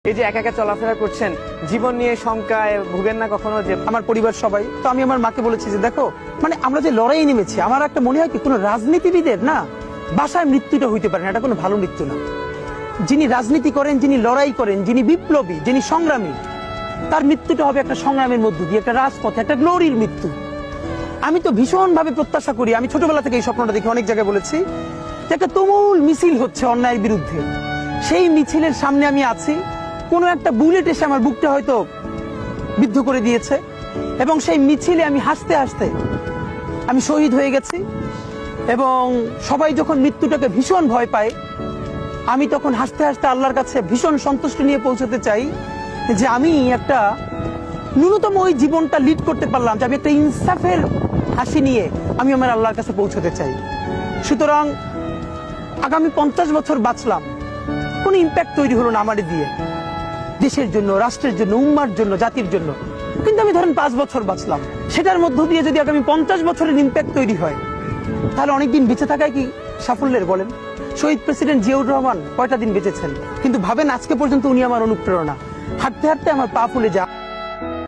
এই যে একা একা চলাফেরা করছেন, জীবন নিয়ে শঙ্কায় ভুগেন না কখনো? যে আমার পরিবার সবাই তো, আমি আমার মাকে বলেছি যে দেখো, মানে আমরা যে লড়াই নেমেছি, আমার একটা মনে হয় কি কোনো রাজনীতিবিদের না বাসায় মৃত্যুটা হইতে পারে না, এটা কোনো ভালো মৃত্যু না। যিনি রাজনীতি করেন, যিনি লড়াই করেন, যিনি বিপ্লবী, যিনি সংগ্রামী, তার মৃত্যুটা হবে একটা সংগ্রামের মধ্য দিয়ে, একটা রাজপথে, একটা গ্লোরির মৃত্যু। আমি তো ভীষণ ভাবে প্রত্যাশা করি, আমি ছোটবেলা থেকে এই স্বপ্নটা দেখি, অনেক জায়গায় বলেছি যে একটা তুমুল মিছিল হচ্ছে অন্যায়ের বিরুদ্ধে, সেই মিছিলের সামনে আমি আছি, কোনো একটা বুলেট এসে আমার বুকটা হয়তো বিদ্ধ করে দিয়েছে, এবং সেই মিছিলে আমি হাসতে হাসতে আমি শহীদ হয়ে গেছি। এবং সবাই যখন মৃত্যুটাকে ভীষণ ভয় পায়, আমি তখন হাসতে হাসতে আল্লাহর কাছে ভীষণ সন্তুষ্টি নিয়ে পৌঁছতে চাই যে আমি একটা ন্যূনতম ওই জীবনটা লিড করতে পারলাম, যে আমি একটা ইনসাফের হাসি নিয়ে আমি আমার আল্লাহর কাছে পৌঁছতে চাই। সুতরাং আগামী 50 বছর বাঁচলাম, কোনো ইম্প্যাক্ট তৈরি হলো না আমার দিয়ে, দেশের জন্য, রাষ্ট্রের জন্য, উম্মার জন্য, জাতির জন্য। কিন্তু আমি ধরেন 5 বছর বাঁচলাম, সেটার মধ্য দিয়ে যদি আগামী 50 বছরের ইম্প্যাক্ট তৈরি হয়, তাহলে অনেকদিন বেঁচে থাকায় কি সাফল্যের বলেন? শহীদ প্রেসিডেন্ট জিয়াউর রহমান কয়টা দিন বেঁচেছেন, কিন্তু ভাবেন আজকে পর্যন্ত উনি আমার অনুপ্রেরণা। হাঁটতে হাঁটতে আমার পা ফুলে যায়।